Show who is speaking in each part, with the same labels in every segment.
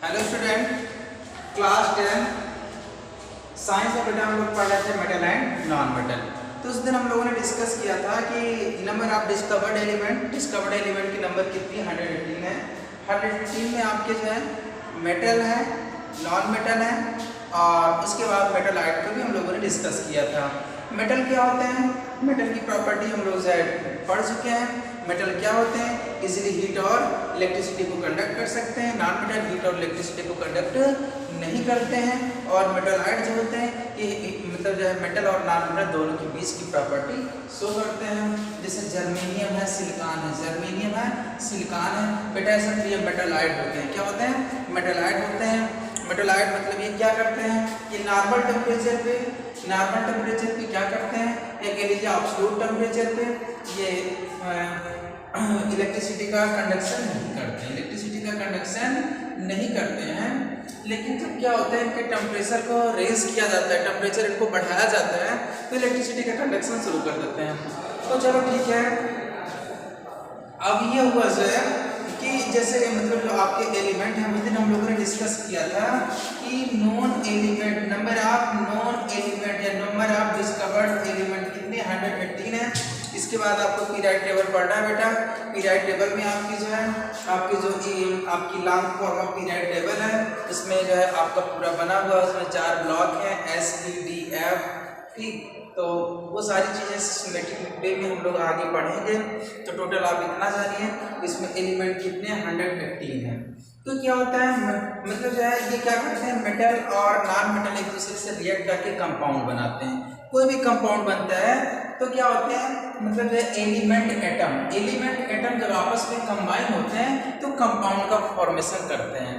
Speaker 1: Hello student, class 10 science में बेटा हम लोग पढ़ रहे थे मेटल एंड नॉन मेटल। तो उस दिन हम लोगों ने डिस्कस किया था कि नंबर ऑफ डिस्कवर्ड एलिमेंट की नंबर कितनी 118 है। 118 में आपके जो है मेटल है, नॉन मेटल है और उसके बाद मेटल आइट को भी हम लोगों ने डिस्कस किया था। मेटल क्या होते हैं, मेटल की प्रॉपर्टी हम लोग पढ़ चुके हैं। मेटल क्या होते हैं, इजीली हीट और इलेक्ट्रिसिटी को कंडक्ट कर सकते हैं। नॉन मेटल हीट और इलेक्ट्रिसिटी को कंडक्ट नहीं करते हैं। और मेटलाइट जो होते हैं ये मतलब जो है मेटल और नॉन मेटल दोनों के बीच की प्रॉपर्टी शो करते हैं। जैसे जर्मेनियम है, सिलिकॉन है, जर्मेनियम है, सिलिकॉन है बेटा, ऐसा ये मेटलाइट होते हैं। क्या होते हैं, मेटलाइट होते हैं। मेटलाइट मतलब ये क्या करते हैं, ये नॉर्मल टेम्परेचर पे क्या करते हैं, एक लीजिए एब्सोल्यूट टेम्परेचर पे ये इलेक्ट्रिसिटी का कंडक्शन नहीं करते हैं। लेकिन जब क्या होता है कि टेम्परेचर को रेज किया जाता है, टेम्परेचर इनको बढ़ाया जाता है तो इलेक्ट्रिसिटी का कंडक्शन शुरू कर देते हैं। तो चलो ठीक है, अब ये हुआ जो है कि जैसे मतलब जो आपके एलिमेंट हैं उस दिन हम लोगों ने डिस्कस किया था कि non element number of non element या नंबर ऑफ डिस्कवर्ड एलिमेंट कितने 118 है। इसके बाद आपको पीरियड टेबल पढ़ना है बेटा। पीरियड टेबल में आपकी जो है आपकी long form of period table है, उसमें जो है आपका पूरा बना हुआ, उसमें 4 ब्लॉक हैं SPDF, ठीक। तो वो सारी चीज़ें सिस्टमेटिक वे में हम लोग आगे पढ़ेंगे। तो टोटल आप इतना जानिए, इसमें एलिमेंट कितने 118 हैं। तो क्या होता है मतलब जो है ये क्या करते हैं, मेटल और नॉन मेटल एक दूसरे से रिएक्ट करके कंपाउंड बनाते हैं। कोई भी कंपाउंड बनता है तो क्या होते हैं मतलब जो एलिमेंट एटम जब आपस में कंबाइन होते हैं तो कंपाउंड का फॉर्मेशन करते हैं।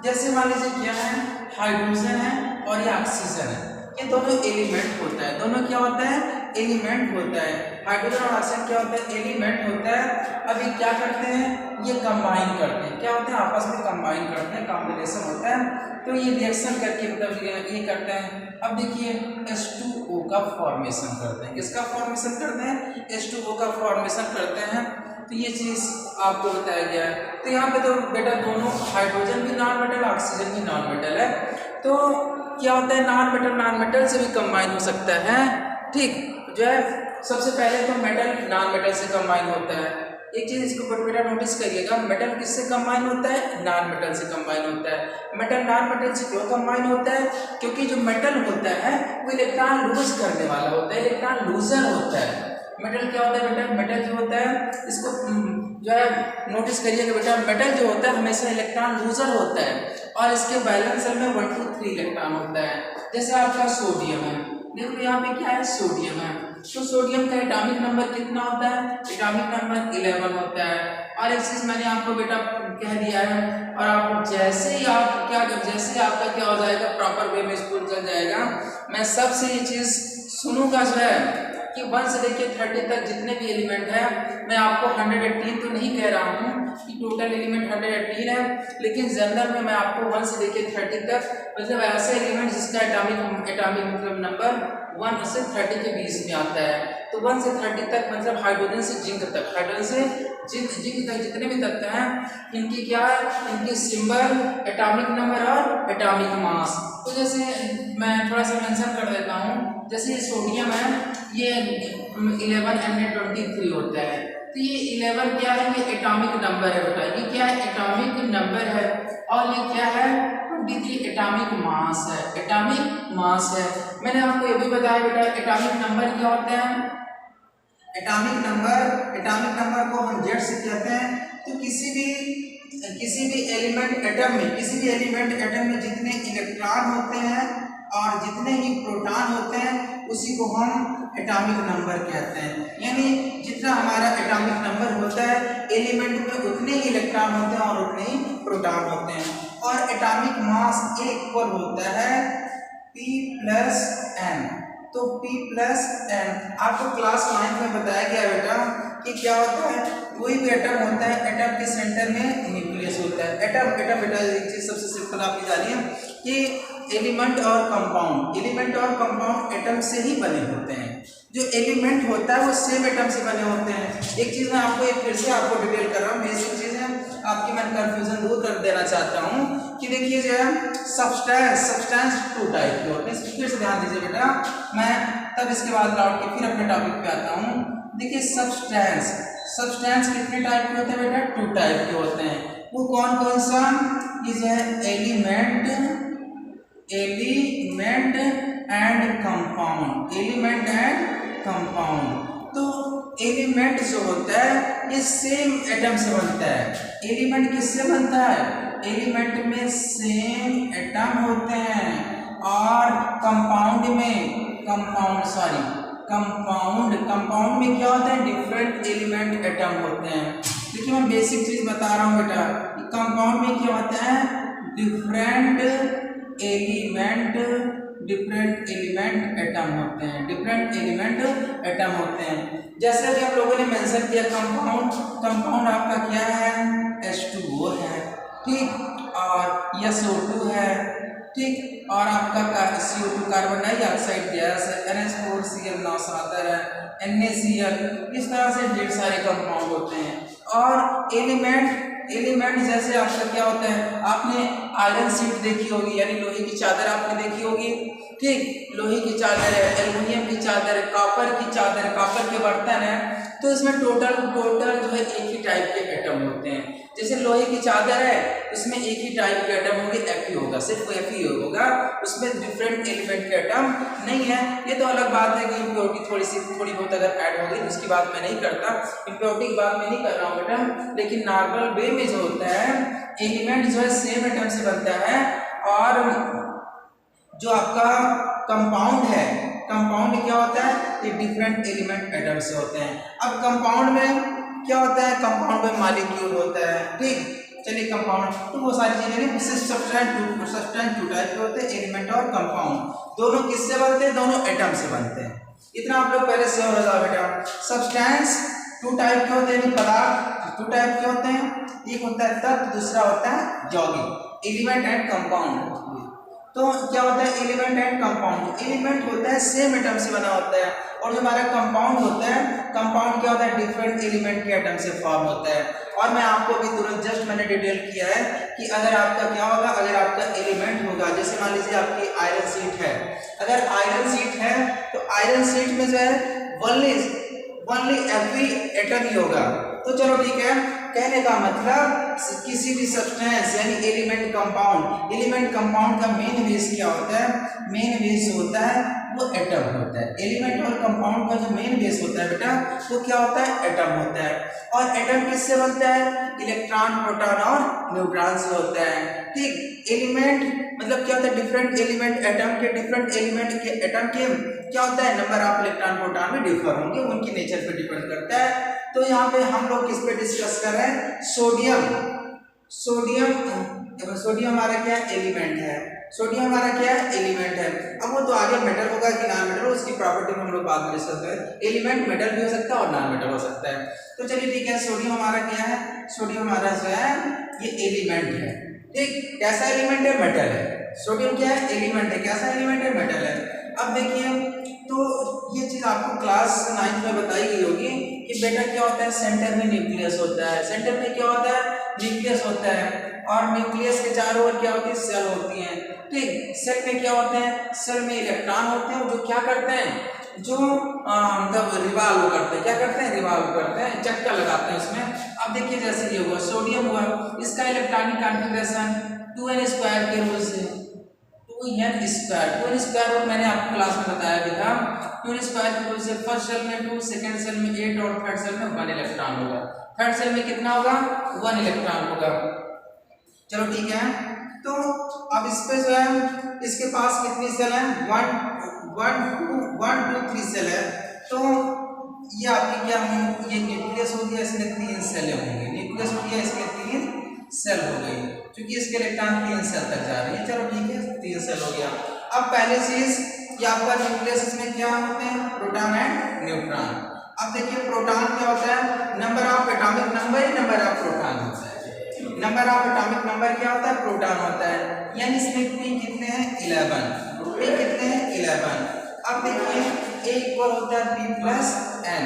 Speaker 1: जैसे मान लीजिए क्या है, हाइड्रोजन है और ये ऑक्सीजन है, ये दोनों एलिमेंट होता है। दोनों क्या होता है, एलिमेंट होता है। हाइड्रोजन और ऑक्सीजन क्या होता है, एलिमेंट होता है। अभी क्या करते हैं, ये कंबाइन करते हैं। क्या होते हैं, आपस में कंबाइन करते हैं, कॉम्बिनेशन होता है। तो ये रिएक्शन करके मतलब ये करते हैं। अब देखिए H2O का फॉर्मेशन करते हैं। किसका फॉर्मेशन करते हैं, H2O का फॉर्मेशन करते हैं। तो ये चीज़ आपको बताया गया है। तो यहाँ पे तो बेटा दोनों हाइड्रोजन भी नॉन मेटल, ऑक्सीजन भी नॉन मेटल है। तो क्या होता है, नॉन मेटल से भी कंबाइन हो सकता है, ठीक। जो है सबसे पहले तो मेटल नॉन मेटल से कंबाइन होता है। एक चीज़ इसको बेटा नोटिस करिएगा, मेटल किससे कंबाइन होता है, नॉन मेटल से कंबाइन होता है। मेटल नॉन मेटल से क्यों कंबाइन होता है, क्योंकि जो मेटल होता है वो इलेक्ट्रॉन लूज करने वाला होता है, इलेक्ट्रॉन लूजर होता है। मेटल क्या होता है बेटा, मेटल जो होता है इसको जो है नोटिस करिएगा बेटा, मेटल जो होता है हमेशा इलेक्ट्रॉन लूजर होता है और इसके बैलेंस सेल में 1 2 3 इलेक्ट्रॉन होता है। जैसे आपका सोडियम है, देखो यहाँ पे क्या है, सोडियम है। तो सोडियम का एटॉमिक नंबर कितना होता है, एटॉमिक नंबर 11 होता है। और एक चीज मैंने आपको बेटा कह दिया है, और आप जैसे ही आपका क्या हो जाएगा, प्रॉपर वे में स्कूल चल जाएगा, मैं सबसे ये चीज सुनूंगा जो है कि 1 से लेकर 30 तक जितने भी एलिमेंट है, मैं आपको 118 तो नहीं कह रहा हूँ कि टोटल एलिमेंट 118 है, लेकिन जनरल में मैं आपको 1 से लेकर 30 तक मतलब ऐसे एलिमेंट जिसका एटॉमिक मतलब नंबर 1 से 30 के बीच में आता है। तो 1 से 30 तक मतलब हाइड्रोजन से जिंक तक, जिंक तक जितने भी तत्व हैं इनकी क्या है, इनकी सिंबल, एटॉमिक नंबर और एटॉमिक मास। तो जैसे मैं थोड़ा सा मेंशन कर देता हूँ, जैसे ये सोडियम है, ये 11 Na23 होता है। तो ये 11 क्या है, ये एटॉमिक नंबर है बेटा, ये क्या है, एटॉमिक नंबर है। और ये क्या है, 23 एटॉमिक मास है, एटॉमिक मास है। मैंने आपको ये भी बताया बेटा एटॉमिक नंबर क्या होता है, एटॉमिक नंबर को हम जेड से कहते हैं। तो किसी भी एलिमेंट एटम में जितने इलेक्ट्रॉन होते हैं और जितने ही प्रोटॉन होते हैं उसी को हम एटॉमिक नंबर कहते हैं। यानी जितना हमारा एटॉमिक नंबर होता है एलिमेंट में उतने ही इलेक्ट्रॉन होते हैं और उतने ही प्रोटॉन होते हैं। और एटॉमिक मास इक्वल होता है P+n। तो P+n आपको क्लास 9 में बताया गया बेटा कि क्या होता है, कोई भी एटम होता है, एटम के सेंटर में न्यूक्लियस होता है। एटम बेटा एक चीज सबसे सिंपल आप जानिए कि एलिमेंट और कंपाउंड एटम से ही बने होते हैं। जो एलिमेंट होता है वो सेम एटम से बने होते हैं। एक चीज मैं आपको फिर से डिटेल कर रहा हूँ, बेसिक चीज है आपकी, मैं कंफ्यूजन दूर कर देना चाहता हूँ कि देखिए जो है सब्सटेंस टू टाइप के होते हैं। फिर से ध्यान दीजिए बेटा, मैं तब इसके बाद लौट के फिर अपने टॉपिक पे आता हूँ। देखिए सब्सटेंस कितने टाइप के होते हैं बेटा? टू टाइप के होते हैं। वो कौन कौन सा? ये जो है एलिमेंट एंड कंपाउंड। तो एलिमेंट जो होता है ये सेम एटम से बनता है। एलिमेंट किससे बनता है? एलिमेंट में सेम एटम होते हैं। और कंपाउंड में क्या होता है? डिफरेंट एलिमेंट एटम होते हैं। देखिए मैं बेसिक चीज बता रहा हूँ बेटा, कंपाउंड में क्या होता है? डिफरेंट एलिमेंट एटम होते हैं। जैसे अभी हम लोगों ने मेंशन किया कंपाउंड आपका क्या है? H2O है, ठीक, और SO2 है, ठीक, और आपका CO2 कार्बन डाइऑक्साइड गैस है, NH4Cl नौशातर है, NaCl। इस तरह से ढेर सारे कंपाउंड होते हैं। और एलिमेंट जैसे आपका क्या होता है? आपने आयरन शीट देखी होगी, यानी लोहे की चादर आपने देखी होगी, ठीक, लोहे की चादर है, एल्युमिनियम की चादर है, कॉपर की चादर, कॉपर के बर्तन है। तो इसमें टोटल जो है एक ही टाइप के एटम होते हैं। जैसे लोहे की चादर है, उसमें एक ही टाइप के एटम होंगे, Fe होगा, सिर्फ Fe होगा, उसमें डिफरेंट एलिमेंट के एटम नहीं है। ये तो अलग बात है कि इम्प्योरिटी थोड़ी बहुत अगर ऐड होगी, उसकी बात मैं नहीं करता, इम्प्योरिटी की बात मैं नहीं कर रहा हूँ बेटा। लेकिन नॉर्मल वे में जो होता है, एलिमेंट जो है सेम एटम से बनता है। और जो आपका कंपाउंड है, कंपाउंड क्या होता है? ये डिफरेंट एलिमेंट एटम से होते हैं। अब कंपाउंड में क्या होता है? कंपाउंड में मॉलिक्यूल होता है, ठीक। चलिए कंपाउंड तो वो सारी चीजें सब्सटेंस टू टाइप के होते हैं, एलिमेंट और कंपाउंड। दोनों किससे बनते हैं? दोनों एटम से बनते हैं। इतना आप लोग पहले से हो जाओ बेटा। सब्सटेंस टू टाइप के होते हैं, पदार्थ टू टाइप के होते हैं। एक होता है तत्व, दूसरा होता है यौगिक, एलिमेंट एंड कंपाउंड। तो क्या होता है? Element and compound. एलिमेंट होता है सेम एटम से बना होता है, और जो हमारा कंपाउंड होता है, कंपाउंड क्या होता है? डिफरेंट एलिमेंट के एटम से फॉर्म होता है। और मैं आपको भी तुरंत जस्ट मैंने डिटेल किया है कि अगर आपका क्या होगा, अगर आपका एलिमेंट होगा, जैसे मान लीजिए आपकी आयरन शीट है, अगर आयरन शीट है तो आयरन शीट में जो है ओनली एवरी एटम ही होगा। तो चलो ठीक है, कहने का मतलब किसी भी सब्सटेंस यानी एलिमेंट कंपाउंड का मेन बेस क्या होता है? मेन बेस होता है वो एटम होता है। एलिमेंट और कंपाउंड का जो मेन बेस होता है बेटा, वो क्या होता है? एटम होता है। और एटम किससे बनता है? इलेक्ट्रॉन, प्रोटॉन और न्यूट्रॉन से होता है, ठीक। एलिमेंट मतलब क्या होता है? डिफरेंट एलिमेंट एटम के एटम के क्या होता है? नंबर ऑफ इलेक्ट्रॉन प्रोटॉन में डिफर होंगे, उनकी नेचर पे डिपेंड करता है। तो यहाँ पे हम लोग किस पे डिस्कस कर रहे हैं? सोडियम हमारा क्या है? एलिमेंट है। सोडियम हमारा क्या है? एलिमेंट है। अब वो तो आगे मेटल होगा कि नॉन मेटल, उसकी प्रॉपर्टी में हम लोग बात कर सकते हैं। एलिमेंट मेटल भी हो सकता है और नॉन मेटल हो सकता है। तो चलिए ठीक है, सोडियम हमारा क्या है? सोडियम हमारा जो है ये एलिमेंट है, ठीक। कैसा एलिमेंट है? मेटल है। सोडियम क्या है? एलिमेंट है। कैसा एलिमेंट है? मेटल है। अब देखिए, तो ये चीज आपको क्लास 9 में बताई गई होगी कि बेटा क्या होता है? सेंटर में न्यूक्लियस होता है। सेंटर में क्या होता है? न्यूक्लियस होता है। और न्यूक्लियस के चारों ओर क्या होती है? सेल होती हैं, ठीक। सेल में क्या होते हैं? सेल में इलेक्ट्रॉन होते हैं, जो क्या करते हैं? जो मतलब रिवॉल्व करते हैं। क्या करते हैं? रिवॉल्व करते हैं, चक्कर लगाते हैं उसमें। अब देखिए जैसे ये हुआ सोडियम हुआ, इसका इलेक्ट्रॉनिक कॉन्फ़िगरेशन 2n² के रूल से 2n² और मैंने आपको क्लास में बताया भी था। 2n² के रूल से फर्स्ट सेल में 2, सेकंड सेल में 8 और थर्ड सेल में 1 इलेक्ट्रॉन होगा। थर्ड सेल में कितना होगा? 1 इलेक्ट्रॉन होगा। चलो ठीक है, तो अब इस पे जो है इसके पास कितनी सेल है? 1 2 3 सेल है। तो ये आपकी क्या है? ये न्यूक्लियस हो गया, इसमें 3 सेलें होंगी। न्यूक्लियस हो गया, इसमें 3 सेल हो गई, क्योंकि इसके इलेक्ट्रॉन 3 सेल तक जा रही है। चलो ठीक है, 3 सेल हो गया। अब पहली चीज कि आपका न्यूक्लियस, इसमें क्या होते हैं? Proton and neutron. अब देखिए प्रोटॉन क्या होता है? Number of atomic number he number of proton होता है। नंबर ऑफ एटॉमिक नंबर क्या होता है? प्रोटॉन होता है। यानी इसमें पी कितने हैं? 11। पी कितने हैं? 11। अब देखिए ए इक्वल होता है पी प्लस एन,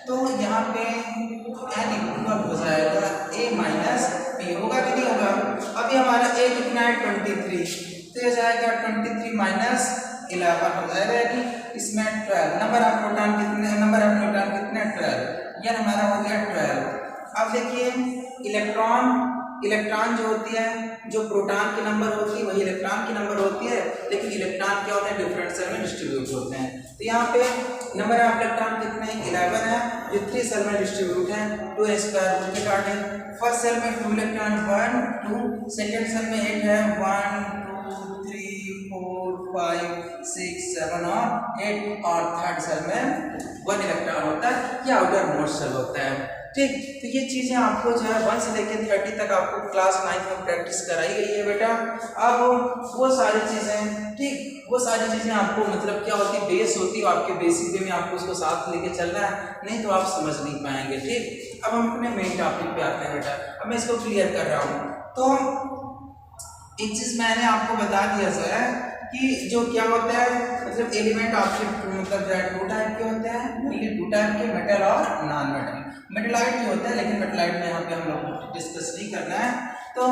Speaker 1: तो यहाँ पे एन इक्वल हो जाएगा ए माइनस पी। होगा कि नहीं होगा? अभी हमारा ए कितना है 23, तो ये जाएगा 23 माइनस 11 हो जाएगा, यानी इसमें 12 नंबर ऑफ प्रोटॉन कितने, नंबर ऑफ न्यूट्रॉन कितने 12, यह हमारा हो गया 12। अब देखिए इलेक्ट्रॉन जो होती है, जो प्रोटॉन की नंबर होती है वही इलेक्ट्रॉन की नंबर होती है, लेकिन इलेक्ट्रॉन क्या होते हैं डिफरेंट सेल में डिस्ट्रीब्यूट होते हैं। तो यहाँ पे नंबर ऑफ इलेक्ट्रॉन कितने हैं 11 है, जो 3 सेल में डिस्ट्रीब्यूट है 2 स्क्वायर रूट के अकॉर्डिंग। फर्स्ट सेल में 2 इलेक्ट्रॉन 1 2, सेकेंड सेल में 8 है 1 2 3 4 5 6 7 और 8, और थर्ड सेल में 1 इलेक्ट्रॉन होता है, यह आउटर मोस्ट सेल होता है। ठीक, तो ये चीज़ें आपको जो है 1 से लेकर 30 तक आपको क्लास 9 में प्रैक्टिस कराई गई है बेटा। अब वो सारी चीज़ें, ठीक, वो सारी चीज़ें आपको मतलब क्या होती है बेस होती है, आपके बेसिक वे में आपको उसको साथ लेके चलना है, नहीं तो आप समझ नहीं पाएंगे। ठीक, अब हम अपने मेन टॉपिक पे आते हैं बेटा। अब मैं इसको क्लियर कर रहा हूँ। तो एक चीज़ मैंने आपको बता दिया सर कि जो क्या होता है मतलब एलिमेंट आपके मतलब जो है 2 टाइप के होते हैं, मेनली 2 टाइप के, मेटल और नॉन मेटल। मेटलाइट भी होता है, लेकिन मेटलाइट में यहाँ पे हम लोग डिस्कस नहीं करना है। तो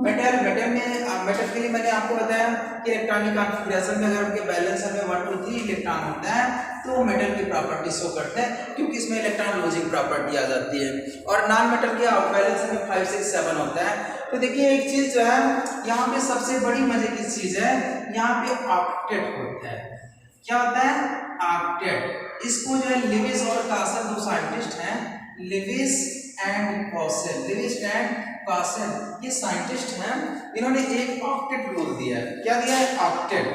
Speaker 1: मेटल के लिए मैंने आपको बताया कि इलेक्ट्रॉनिक कॉन्फ़िगरेशन में अगर उनके बैलेंस में 1 2 3 इलेक्ट्रॉन होता है तो वो मेटल की प्रॉपर्टी शो करते हैं, क्योंकि इसमें इलेक्ट्रॉन लूजिंग प्रॉपर्टी आ जाती है। और नॉन मेटल के बैलेंस में 5 6 7 होता है। तो देखिए एक चीज़ जो है यहाँ पे सबसे बड़ी मजे की चीज़ है, यहाँ पे ऑक्टेट होता है। क्या होता है ऑक्टेट। इसको जो है लिविस और कासल 2 साइंटिस्ट हैं, लिविस एंड कासल, ये साइंटिस्ट हैं, इन्होंने एक ऑक्टेट रूल दिया है। क्या दिया है ऑक्टेट,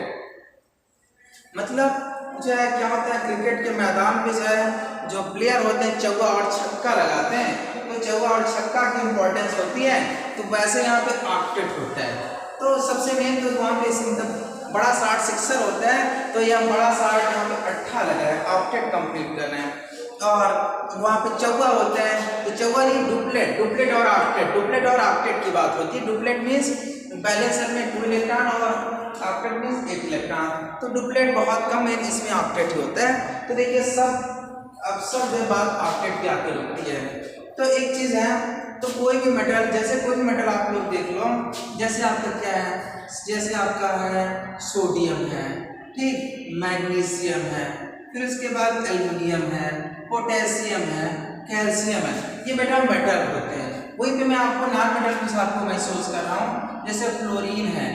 Speaker 1: मतलब जो है क्या होता है क्रिकेट के मैदान पे जो है जो प्लेयर होते हैं चौका और छक्का लगाते हैं, तो चौका और छक्का की इंपॉर्टेंस होती है, तो वैसे यहाँ पे ऑक्टेट होता है। तो सबसे मेन तो वहाँ पे मतलब बड़ा 60 सिक्सर होता है, तो यह बड़ा 60 यहाँ पे अट्ठा लगा है, ऑक्टेट कंप्लीट करना है। और वहाँ पे चौका होता है, तो चौका नहीं डुप्लेट और ऑक्टेट की बात होती है। डुप्लेट मीन्स बैलेंस सेल में 2 इलेक्ट्रॉन और ऑक्टेट मीन्स 1 इलेक्ट्रॉन, तो डुप्लेट बहुत कम है, इसमें ऑक्टेट ही होता है। तो देखिए सब जो बात ऑक्टेट की आके रुकती है। तो एक चीज़ है, तो कोई भी मेटल, जैसे कोई भी मेटल आप लोग देख लो, जैसे आपका क्या है, जैसे आपका है सोडियम है, ठीक, मैग्नीशियम है, फिर उसके बाद एल्युमिनियम है, पोटेशियम है, कैल्शियम है, ये मेटल होते हैं। वहीं पे मैं आपको नॉन मेटल के साथ को महसूस कर रहा हूँ, जैसे फ्लोरीन है,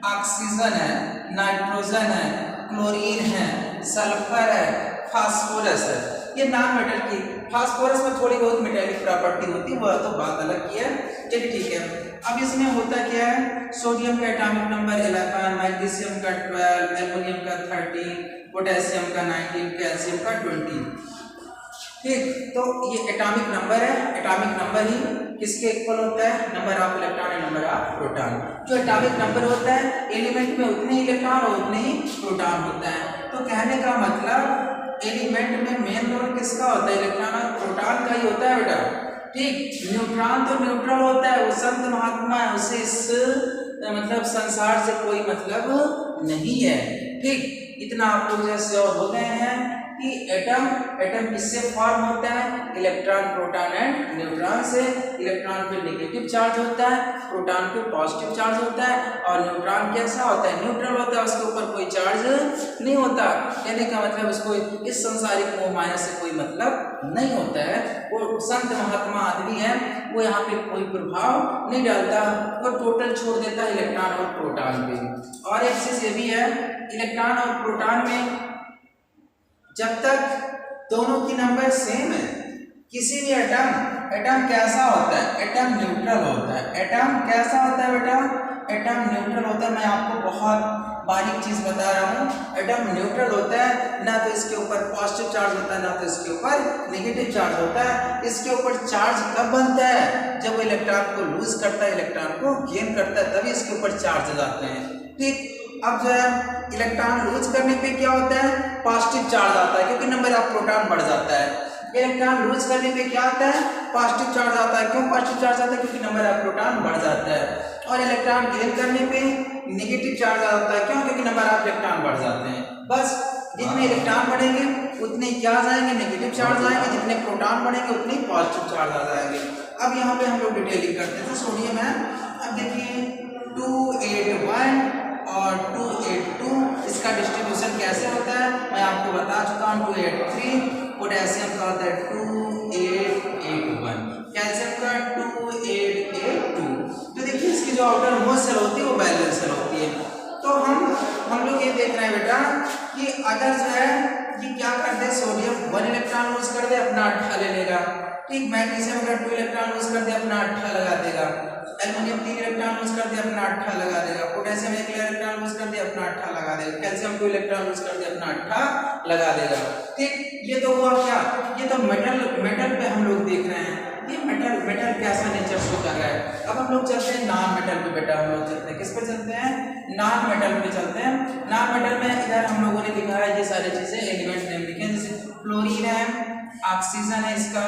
Speaker 1: ऑक्सीजन है, नाइट्रोजन है, क्लोरीन है, सल्फर है, फास्फोरस है, ये नॉन मेटल की। फास्फोरस में थोड़ी बहुत मेटेलिक प्रॉपर्टी होती है, वह तो बात अलग की है। चलिए ठीक है, अब इसमें होता क्या है, सोडियम का एटॉमिक नंबर 11, मैग्नीशियम का 12, एल्युमिनियम का 13, पोटेशियम का 19, कैल्शियम का 20। ठीक, तो ये एटॉमिक नंबर है, एटॉमिक नंबर ही किसके इक्वल होता है, number of electron and number of proton. जो एटॉमिक नंबर होता है एलिमेंट में उतने ही इलेक्ट्रॉन और उतने ही प्रोटॉन होता है। तो कहने का मतलब एलिमेंट में मेन रोल किसका होता है, इलेक्ट्रॉन और प्रोटॉन का ही होता है बेटा। ठीक, न्यूट्रॉन तो न्यूट्रल होता है, वो संत महात्मा है, उसे इस मतलब संसार से कोई मतलब नहीं है। ठीक, इतना आप लोग जैसे हो गए हैं कि एटम किससे फॉर्म होता है, इलेक्ट्रॉन प्रोटॉन एंड न्यूट्रॉन से। इलेक्ट्रॉन पे नेगेटिव चार्ज होता है, प्रोटॉन पे पॉजिटिव चार्ज होता है, और न्यूट्रॉन कैसा होता है, न्यूट्रल होता है, उसके ऊपर कोई चार्ज नहीं होता। कहने का मतलब इसको इस संसारिक मोह माया से कोई मतलब नहीं होता है। वो संत महात्मा आदमी है, वो यहाँ पे कोई प्रभाव नहीं डालता, वो टोटल छोड़ देता है इलेक्ट्रॉन और प्रोटॉन पे। और एक चीज़ ये भी है, इलेक्ट्रॉन और प्रोटॉन में जब तक दोनों की नंबर सेम है, किसी भी एटम कैसा होता है, एटम न्यूट्रल होता है। एटम कैसा होता है बेटा, एटम न्यूट्रल होता है। मैं आपको बहुत बारीक चीज़ बता रहा हूँ, एटम न्यूट्रल होता है, ना तो इसके ऊपर पॉजिटिव चार्ज होता है, ना तो इसके ऊपर नेगेटिव चार्ज होता है। इसके ऊपर चार्ज कब बनता है, जब वो इलेक्ट्रॉन को लूज करता है, इलेक्ट्रॉन को गेन करता है, तभी इसके ऊपर चार्ज लगाते हैं। ठीक, अब जो है इलेक्ट्रॉन लूज करने पे क्या होता है, पॉजिटिव चार्ज आता है, क्योंकि नंबर ऑफ प्रोटॉन बढ़ जाता है। इलेक्ट्रॉन लूज करने पे क्या आता है, पॉजिटिव चार्ज आता है। क्यों पॉजिटिव चार्ज आता है, क्योंकि नंबर ऑफ प्रोटॉन बढ़ जाता है। और इलेक्ट्रॉन गेन करने पे नेगेटिव चार्ज आता है, क्यों, क्योंकि नंबर ऑफ इलेक्ट्रॉन बढ़ जाते हैं। बस जितने इलेक्ट्रॉन बढ़ेंगे उतने क्या जाएंगे, नेगेटिव चार्ज आएंगे, जितने प्रोटॉन बढ़ेंगे उतने पॉजिटिव चार्ज आ जाएंगे। अब यहाँ पे हम लोग डिटेलिंग करते हैं। तो सोडियम है, अब देखिए 281 और 282 इसका डिस्ट्रीब्यूशन कैसे होता है मैं आपको बता चुका हूँ। 283 पोटेशियम का होता है 2881, कैल्शियम का 2882। तो देखिए इसकी जो आउटर मोस्ट सेल होती है वो बैलेंस सेल होती है। तो हम लोग ये देख रहे हैं बेटा कि अगर जो है ये क्या करते हैं, सोडियम 1 इलेक्ट्रॉन लूज कर दे अपना 8 ले लेगा, ठीक। मैग्नीशियम अगर 2 इलेक्ट्रॉन लूज कर दे अपना 8 लगा देगा, एल्युमिनियम 3 इलेक्ट्रॉन लूज कर दे अपना 8 लगा देगा, पोटेशियम 1 इलेक्ट्रॉन लूज कर दे अपना 8 लगा देगा, कैल्शियम 2 इलेक्ट्रॉन लूज कर दे अपना 8 लगा देगा, ठीक। ये तो हुआ क्या, ये तो मेटल पे हम लोग देख रहे हैं, ये मेटल कैसा नेचर शो कर रहा है। अब हम लोग चलते हैं नॉन मेटल पे बेटा, हम लोग चलते हैं किस पे चलते हैं, नॉन मेटल पे चलते हैं। नॉन मेटल में इधर हम लोगों ने लिखा है ये सारी चीजें एलिमेंट नेम लिखे हैं, जैसे फ्लोरीन है, ऑक्सीजन है, इसका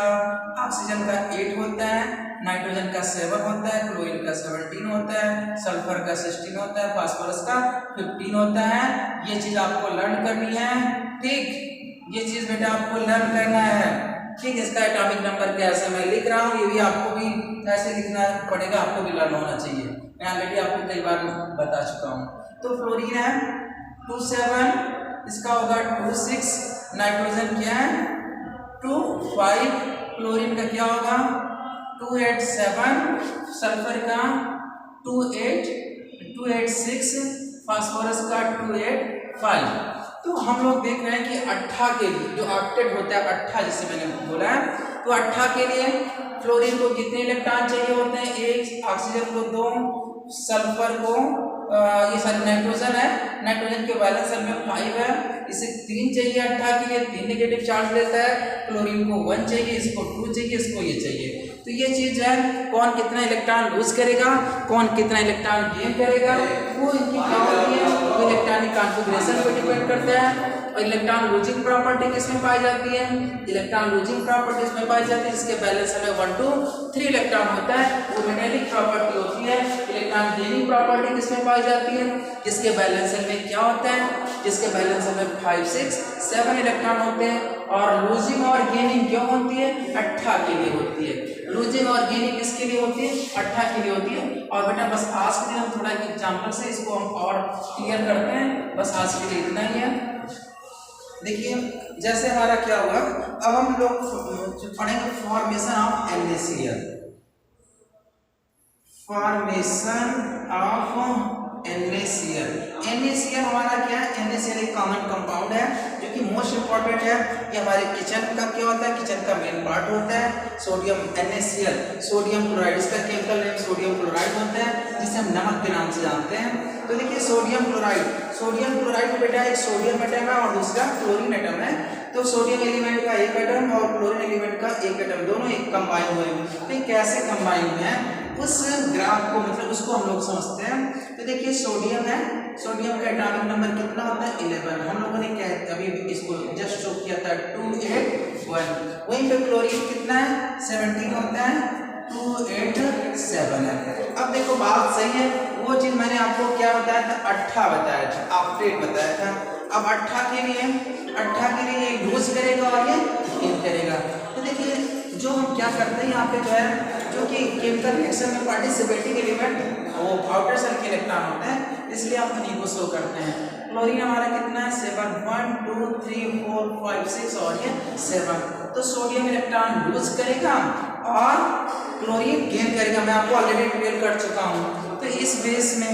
Speaker 1: ऑक्सीजन का 8 होता है, नाइट्रोजन का 7 होता है, क्लोरीन का 17 होता है, सल्फर का 16 होता है, फास्फोरस का 15 होता है। ये चीज आपको लर्न करनी है, ठीक। ये चीज बेटा आपको लर्न करना है, ठीक। इसका एटॉमिक नंबर कैसे मैं लिख रहा हूँ, ये भी आपको भी ऐसे लिखना पड़ेगा, आपको भी लर्न होना चाहिए। मैं ऑलरेडी आपको कई बार बता चुका हूँ। तो फ्लोरीन है 27, इसका होगा 26, नाइट्रोजन क्या है 25, क्लोरीन का क्या होगा 287, सल्फर का 286, फास्फोरस का 285। तो हम लोग देख रहे हैं कि 8 के लिए जो ऑक्टेट होता है 8 जिसे मैंने बोला है, तो 8 के लिए फ्लोरीन को कितने इलेक्ट्रॉन चाहिए होते हैं, 1, ऑक्सीजन को 2, सल्फर को ये सारे नाइट्रोजन है, नाइट्रोजन के वैलेंस शेल में 5 है, इसे 3 चाहिए 8 के लिए, 3 नेगेटिव चार्ज लेता है, क्लोरीन को 1 चाहिए, इसको 2 चाहिए, इसको ये चाहिए। तो ये चीज है कौन कितना इलेक्ट्रॉन लूज करेगा, कौन कितना इलेक्ट्रॉन गेन करेगा, वो इनकी क्या होती है, वो इलेक्ट्रॉनिक कॉन्फ़िगरेशन पे डिपेंड करता है। और इलेक्ट्रॉन लूजिंग प्रॉपर्टी किसमें पाई जाती है, इलेक्ट्रॉन लूजिंग प्रॉपर्टी इसमें पाई जाती है, जिसके बैलेंस में 1 2 3 इलेक्ट्रॉन होता है, वो मेटेलिक प्रॉपर्टी होती है। इलेक्ट्रॉन गेनिंग प्रॉपर्टी किसमें पाई जाती है, जिसके बैलेंस में क्या होता है, जिसके बैलेंस में 5 6 7 इलेक्ट्रॉन होते हैं। और लूजिंग और गेनिंग क्यों होती है, 8 के लिए होती है। लूजिंग और गेनिंग किसके लिए होती है, 8 के लिए होती है। और बेटा बस आज के दिन हम थोड़ा एग्जाम्पल से इसको हम और क्लियर करते हैं, बस आज के लिए इतना ही है। देखिए जैसे हमारा क्या हुआ, अब हम लोग पढ़ेंगे formation of NaCl, formation of NaCl। NaCl हमारा क्या है, NaCl एक कॉमन कंपाउंड है जो कि मोस्ट इंपॉर्टेंट है। ये हमारे किचन का क्या होता है, किचन का मेन पार्ट होता है। सोडियम NaCl, सोडियम क्लोराइड, इसका केमिकल नेम सोडियम क्लोराइड होता है, जिसे हम नमक के नाम से जानते हैं। तो देखिए सोडियम क्लोराइड में बेटा एक सोडियम एटम है और दूसरा क्लोरीन एटम है। तो सोडियम एलिमेंट का एक एटम और क्लोरीन एलिमेंट का एक एटम, दोनों एक कंबाइन हुए हैं। तो कैसे कंबाइन हुए हैं उस ग्राफ को, मतलब उसको हम लोग समझते हैं। तो देखिए सोडियम है, सोडियम का एटॉमिक नंबर कितना होता है 11। हम लोगों ने क्या अभी इसको जस्ट शो किया था 281। वहीं पे क्लोरीन कितना है 17 होता है, 287 है। अब देखो बात सही है, वो चीज मैंने आपको क्या बताया था, 8 बताया था, ऑक्टेट बताया था। अब 8 के लिए ये लूज करेगा और ये गेन करेगा। तो देखिए जो हम क्या करते हैं यहाँ पे जो है, जो कि केमिकल रिएक्शन में पार्टिसिपेटिंग एलिमेंट वो आउटर सेल के इलेक्ट्रॉन होते हैं, इसलिए हम उन्हीं को शो करते हैं। क्लोरीन हमारा कितना है 7, 1 2 3 4 5 6 और ये 7। तो सोडियम इलेक्ट्रॉन लूज करेगा और क्लोरीन गेन करेगा, मैं आपको ऑलरेडी डिटेल कर चुका हूँ। तो इस बेस में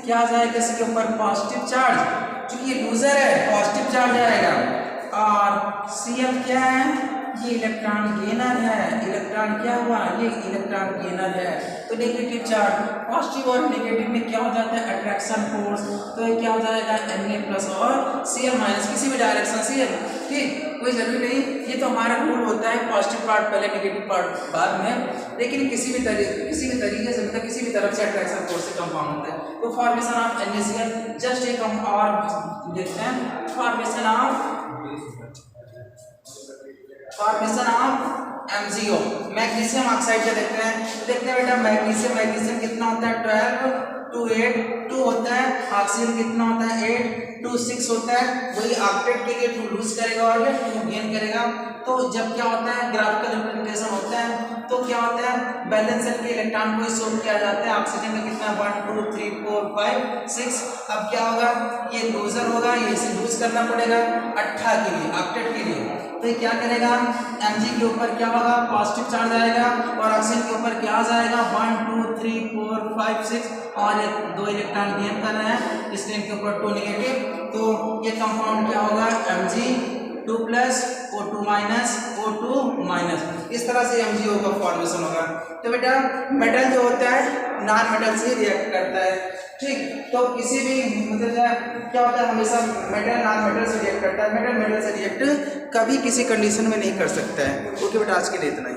Speaker 1: क्या आ जाएगा, इसके ऊपर पॉजिटिव चार्ज, क्योंकि ये लूजर है पॉजिटिव चार्ज आएगा। और Cl क्या है, ये इलेक्ट्रॉन गेनर है। इलेक्ट्रॉन क्या हुआ, ये इलेक्ट्रॉन गेनर है। तो नेगेटिव चार्ज, पॉजिटिव और नेगेटिव में क्या हो जाता है अट्रैक्शन फोर्स, तो ये क्या हो जाएगा Na+ और Cl- किसी भी डायरेक्शन से, ठीक, कोई जरूरी नहीं। ये तो हमारा रूल होता है, पॉजिटिव पार्ट पहले नेगेटिव पार्ट बाद में, लेकिन किसी भी तरीके से, मतलब किसी भी तरफ से अट्रैक्शन फोर्स से कंपाउंड होता है। तो फॉर्मेशन ऑफ NaCl जस्ट एक हम और देखते हैं, formation of MgO, magnesium oxide का देखते हैं। बेटा मैग्नीशियम कितना होता है 12 2 8 2 होता है, ऑक्सीजन कितना होता है 8 2 6 होता है, वही ऑक्टेट के लिए 2 लूज करेगा और 2 गेन करेगा। तो जब क्या होता है ग्राफिकल रिप्रेजेंटेशन होता है तो क्या होता है बैलेंस सेल के इलेक्ट्रॉन को शो किया जाता है, ऑक्सीजन का कितना 1 2 3 4 5 6। अब क्या होगा ये लूजर होगा, ये इसे लूज करना पड़ेगा 18 के लिए ऑक्टेट के लिए। तो ये क्या करेगा Mg के ऊपर क्या होगा पॉजिटिव चार्ज आएगा और ऑक्सीजन के ऊपर क्या जाएगा 1 2 3 4 5 6 और ये 2 इलेक्ट्रॉन गेन कर रहे हैं, इसलिए इनके ऊपर 2 नेगेटिव। तो ये कंपाउंड क्या होगा Mg 2 plus O2 minus O2 minus, इस तरह से MgO का फॉर्मेशन होगा। तो बेटा मेटल जो होता है नॉन मेटल से रिएक्ट करता है, ठीक। तो किसी भी मतलब क्या होता है हमेशा मेटल नॉन मेटल से रिएक्ट करता है, मेटल मेटल से रिएक्ट कभी किसी कंडीशन में नहीं कर सकता है। ओके बेटा आज के लिए इतना ही।